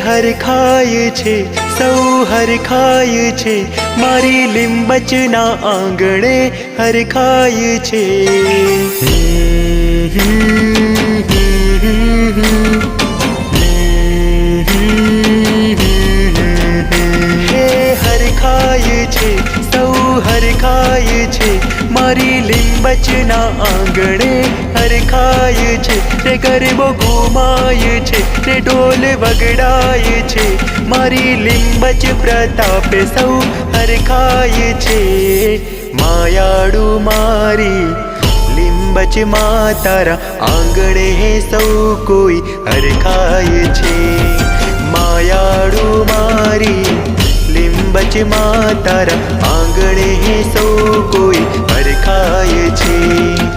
हर खाय छे सौ हर खाय छे मारी लिंबचना आंगणे हर खाय छे। हर खाय छे सौ हर खाय छे मारी लिंबचना आंगणे हर खाय छे। रे गरबो घुमाय छे रे ढोल वगड़ाय छे मारी लिंबच प्रतापे सौ हर खाय छे। मायाड़ू मारी लिंबच मातारा आंगणे सौ कोई हर खाय छे। मायाड़ू मारी लिंबच मातारा आंगणे सौ कोई हर खाय छे।